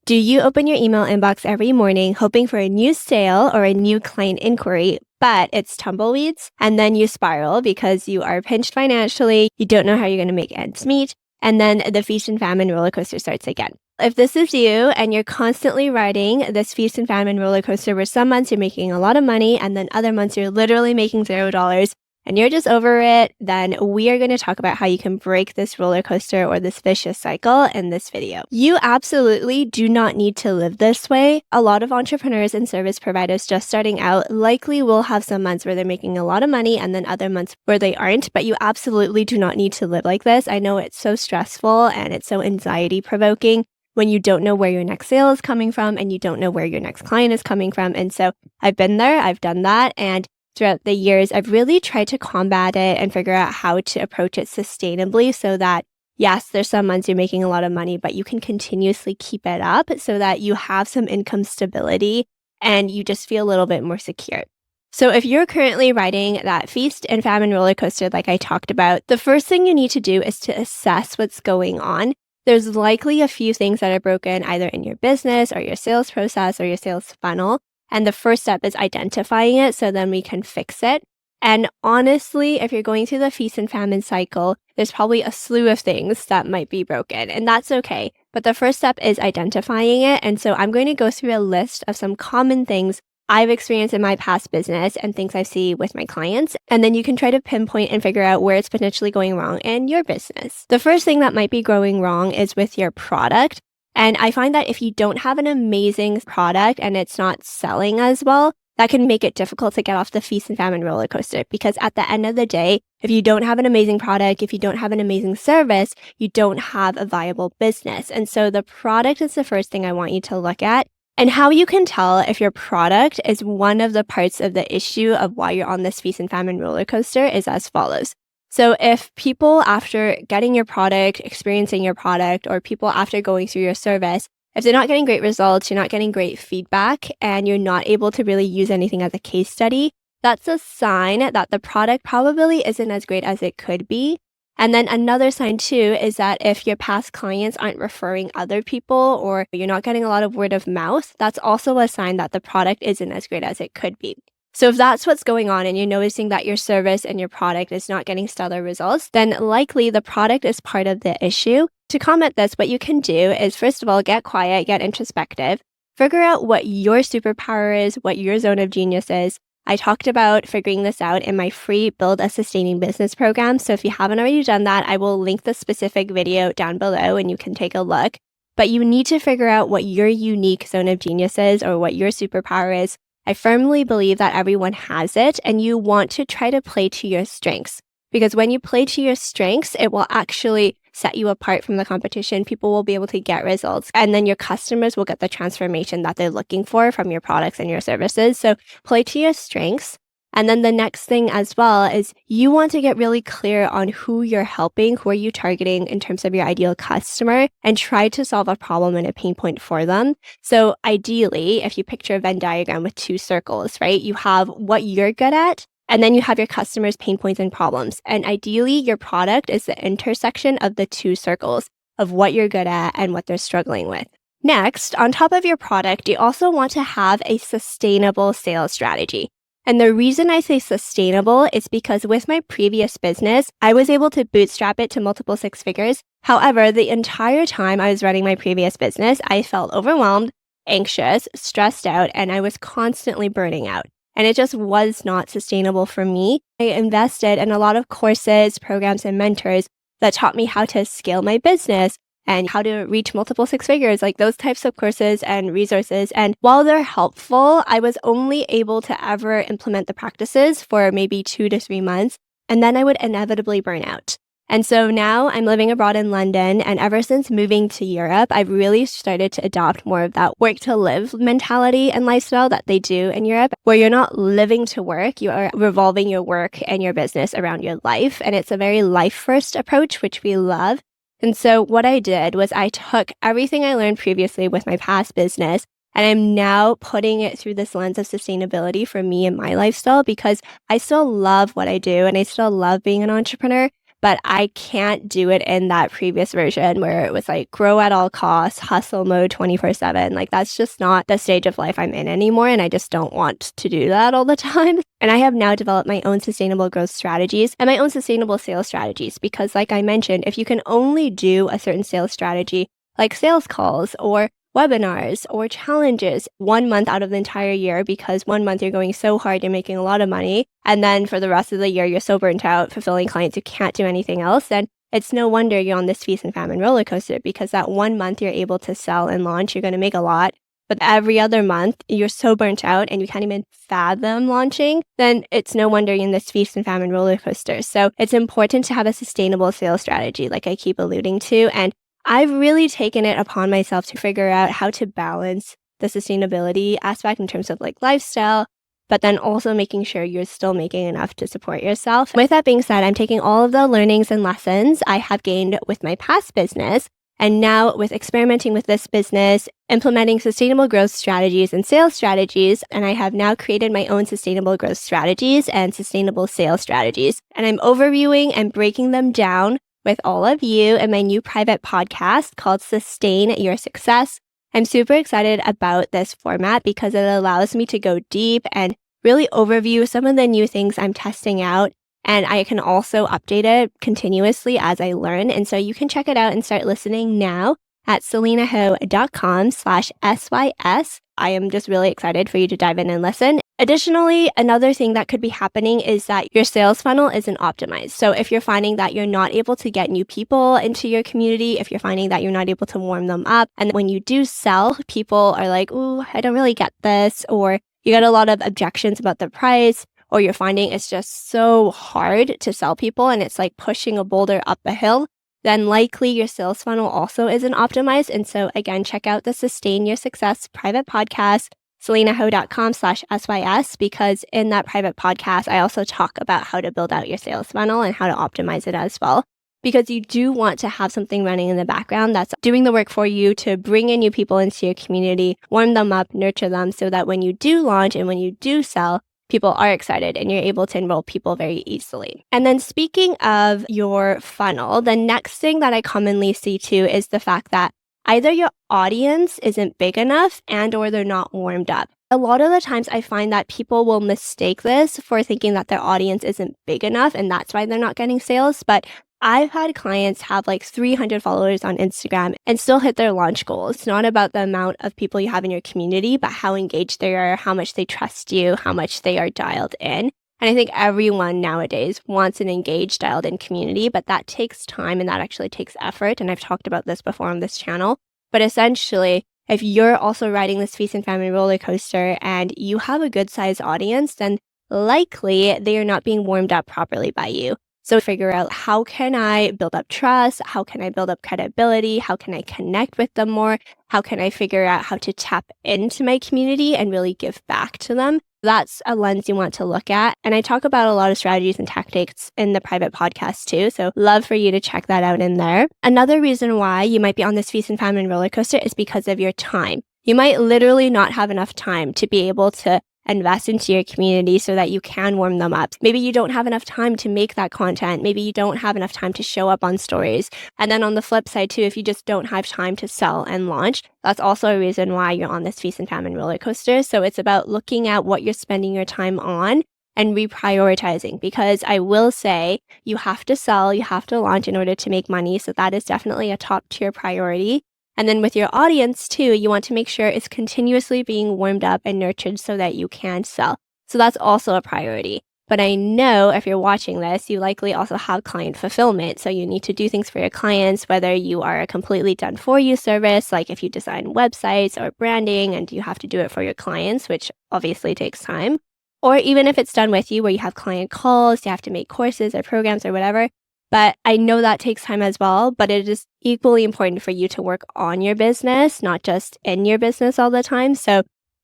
Do you open your email inbox every morning hoping for a new sale or a new client inquiry, but it's tumbleweeds? And then you spiral because you are pinched financially, you don't know how you're going to make ends meet, and then the feast and famine roller coaster starts again. If this is you and you're constantly riding this feast and famine roller coaster where some months you're making a lot of money and then other months you're literally making $0 and you're just over it, then we are going to talk about how you can break this roller coaster or this vicious cycle in this video. You absolutely do not need to live this way. A lot of entrepreneurs and service providers just starting out likely will have some months where they're making a lot of money and then other months where they aren't, but you absolutely do not need to live like this. I know it's so stressful and it's so anxiety provoking when you don't know where your next sale is coming from and you don't know where your next client is coming from. And so I've been there, I've done that, and throughout the years, I've really tried to combat it and figure out how to approach it sustainably so that, yes, there's some months you're making a lot of money, but you can continuously keep it up so that you have some income stability and you just feel a little bit more secure. So if you're currently riding that feast and famine roller coaster like I talked about, the first thing you need to do is to assess what's going on. There's likely a few things that are broken either in your business or your sales process or your sales funnel. And the first step is identifying it so then we can fix it. And honestly, if you're going through the feast and famine cycle, there's probably a slew of things that might be broken, and that's okay. But the first step is identifying it. And so I'm going to go through a list of some common things I've experienced in my past business and things I see with my clients. And then you can try to pinpoint and figure out where it's potentially going wrong in your business. The first thing that might be going wrong is with your product. And I find that if you don't have an amazing product and it's not selling as well, that can make it difficult to get off the feast and famine roller coaster. Because at the end of the day, if you don't have an amazing product, if you don't have an amazing service, you don't have a viable business. And so the product is the first thing I want you to look at. And how you can tell if your product is one of the parts of the issue of why you're on this feast and famine roller coaster is as follows. So if people after getting your product, experiencing your product, or people after going through your service, if they're not getting great results, you're not getting great feedback, and you're not able to really use anything as a case study, that's a sign that the product probably isn't as great as it could be. And then another sign too is that if your past clients aren't referring other people or you're not getting a lot of word of mouth, that's also a sign that the product isn't as great as it could be. So if that's what's going on and you're noticing that your service and your product is not getting stellar results, then likely the product is part of the issue. To combat this, what you can do is, first of all, get quiet, get introspective, figure out what your superpower is, what your zone of genius is. I talked about figuring this out in my free Build a Sustaining Business program. So if you haven't already done that, I will link the specific video down below and you can take a look. But you need to figure out what your unique zone of genius is or what your superpower is. I firmly believe that everyone has it, and you want to try to play to your strengths. Because when you play to your strengths, it will actually set you apart from the competition. People will be able to get results, and then your customers will get the transformation that they're looking for from your products and your services. So play to your strengths. And then the next thing as well is you want to get really clear on who you're helping, who are you targeting in terms of your ideal customer, and try to solve a problem and a pain point for them. So ideally, if you picture a Venn diagram with two circles, right, you have what you're good at, and then you have your customers' pain points and problems. And ideally, your product is the intersection of the two circles of what you're good at and what they're struggling with. Next, on top of your product, you also want to have a sustainable sales strategy. And the reason I say sustainable is because with my previous business, I was able to bootstrap it to multiple six figures. However, the entire time I was running my previous business, I felt overwhelmed, anxious, stressed out, and I was constantly burning out. And it just was not sustainable for me. I invested in a lot of courses, programs, and mentors that taught me how to scale my business and how to reach multiple six figures, like those types of courses and resources. And while they're helpful, I was only able to ever implement the practices for maybe 2 to 3 months, and then I would inevitably burn out. And so now I'm living abroad in London, and ever since moving to Europe, I've really started to adopt more of that work to live mentality and lifestyle that they do in Europe, where you're not living to work, you are revolving your work and your business around your life. And it's a very life-first approach, which we love. And so what I did was I took everything I learned previously with my past business, and I'm now putting it through this lens of sustainability for me and my lifestyle, because I still love what I do and I still love being an entrepreneur. but I can't do it in that previous version where it was like grow at all costs, hustle mode 24/7. Like that's just not the stage of life I'm in anymore. And I just don't want to do that all the time. And I have now developed my own sustainable growth strategies and my own sustainable sales strategies because like I mentioned, if you can only do a certain sales strategy like sales calls or webinars or challenges 1 month out of the entire year because 1 month you're going so hard, you're making a lot of money. And then for the rest of the year, you're so burnt out fulfilling clients, you can't do anything else. Then it's no wonder you're on this feast and famine roller coaster because that 1 month you're able to sell and launch, you're going to make a lot. But every other month, you're so burnt out and you can't even fathom launching, then it's no wonder you're in this feast and famine roller coaster. So it's important to have a sustainable sales strategy, like I keep alluding to. And I've really taken it upon myself to figure out how to balance the sustainability aspect in terms of like lifestyle, but then also making sure you're still making enough to support yourself. With that being said, I'm taking all of the learnings and lessons I have gained with my past business, and now with experimenting with this business, implementing sustainable growth strategies and sales strategies, and I have now created my own sustainable growth strategies and sustainable sales strategies. And I'm overviewing and breaking them down with all of you in my new private podcast called Sustain Your Success. I'm super excited about this format because it allows me to go deep and really overview some of the new things I'm testing out. And I can also update it continuously as I learn. And so you can check it out and start listening now at selinaho.com/SYS. I am just really excited for you to dive in and listen. Additionally, another thing that could be happening is that your sales funnel isn't optimized. So if you're finding that you're not able to get new people into your community, if you're finding that you're not able to warm them up, and when you do sell, people are like, ooh, I don't really get this, or you get a lot of objections about the price, or you're finding it's just so hard to sell people and it's like pushing a boulder up a hill, then likely your sales funnel also isn't optimized. And so again, check out the Sustain Your Success private podcast, selinaho.com/SYS, because in that private podcast, I also talk about how to build out your sales funnel and how to optimize it as well. Because you do want to have something running in the background that's doing the work for you to bring in new people into your community, warm them up, nurture them so that when you do launch and when you do sell, people are excited and you're able to enroll people very easily. And then speaking of your funnel, the next thing that I commonly see too is the fact that either your audience isn't big enough and or they're not warmed up. A lot of the times I find that people will mistake this for thinking that their audience isn't big enough and that's why they're not getting sales. But I've had clients have like 300 followers on Instagram and still hit their launch goal. It's not about the amount of people you have in your community, but how engaged they are, how much they trust you, how much they are dialed in. And I think everyone nowadays wants an engaged, dialed in community, but that takes time and that actually takes effort. And I've talked about this before on this channel. But essentially, if you're also riding this feast and famine roller coaster and you have a good sized audience, then likely they are not being warmed up properly by you. So figure out, how can I build up trust? How can I build up credibility? How can I connect with them more? How can I figure out how to tap into my community and really give back to them? That's a lens you want to look at. And I talk about a lot of strategies and tactics in the private podcast too. So love for you to check that out in there. Another reason why you might be on this feast and famine roller coaster is because of your time. You might literally not have enough time to be able to invest into your community so that you can warm them up. Maybe you don't have enough time to make that content. Maybe you don't have enough time to show up on stories. And then on the flip side too, if you just don't have time to sell and launch, that's also a reason why you're on this feast and famine roller coaster. So it's about looking at what you're spending your time on and reprioritizing, because I will say you have to sell, you have to launch in order to make money. So that is definitely a top tier priority. And then with your audience too, you want to make sure it's continuously being warmed up and nurtured so that you can sell. So that's also a priority. But I know if you're watching this, you likely also have client fulfillment. So you need to do things for your clients, whether you are a completely done for you service, like if you design websites or branding and you have to do it for your clients, which obviously takes time. Or even if it's done with you where you have client calls, you have to make courses or programs or whatever. But I know that takes time as well, but it is equally important for you to work on your business, not just in your business all the time. So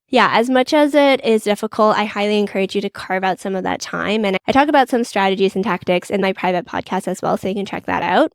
yeah, as much as it is difficult, I highly encourage you to carve out some of that time. And I talk about some strategies and tactics in my private podcast as well, so you can check that out.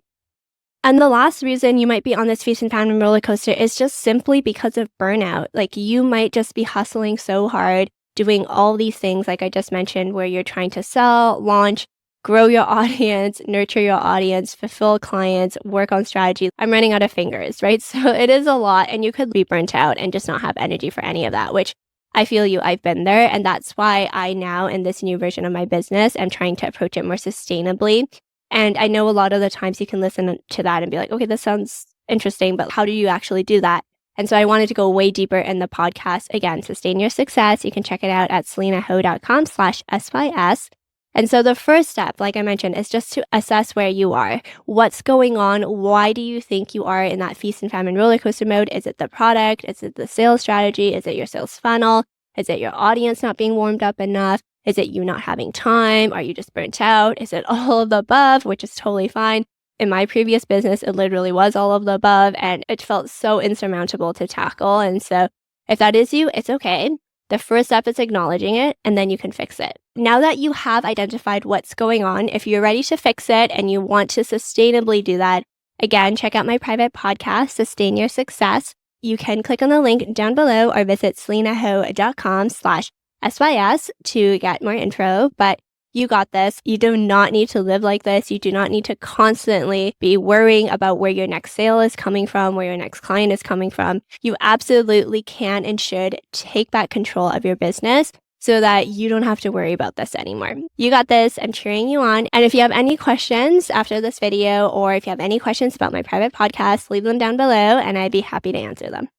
And the last reason you might be on this feast and famine roller coaster is just simply because of burnout. Like you might just be hustling so hard, doing all these things like I just mentioned, where you're trying to sell, launch, grow your audience, nurture your audience, fulfill clients, work on strategy. I'm running out of fingers, right? So it is a lot, and you could be burnt out and just not have energy for any of that, which I feel I've been there. And that's why I now, in this new version of my business, am trying to approach it more sustainably. And I know a lot of the times you can listen to that and be like, okay, this sounds interesting, but how do you actually do that? And so I wanted to go way deeper in the podcast. Again, Sustain Your Success. You can check it out at selenaho.com/SYS. And so the first step, like I mentioned, is just to assess where you are. What's going on? Why do you think you are in that feast and famine roller coaster mode? Is it the product? Is it the sales strategy? Is it your sales funnel? Is it your audience not being warmed up enough? Is it you not having time? Are you just burnt out? Is it all of the above, which is totally fine? In my previous business, it literally was all of the above, and it felt so insurmountable to tackle. And so if that is you, it's okay. The first step is acknowledging it, and then you can fix it. Now that you have identified what's going on, if you're ready to fix it and you want to sustainably do that, again, check out my private podcast, Sustain Your Success. You can click on the link down below or visit selenaho.com/SYS to get more info. But you got this. You do not need to live like this. You do not need to constantly be worrying about where your next sale is coming from, where your next client is coming from. You absolutely can and should take back control of your business so that you don't have to worry about this anymore. You got this. I'm cheering you on. And if you have any questions after this video, or if you have any questions about my private podcast, leave them down below and I'd be happy to answer them.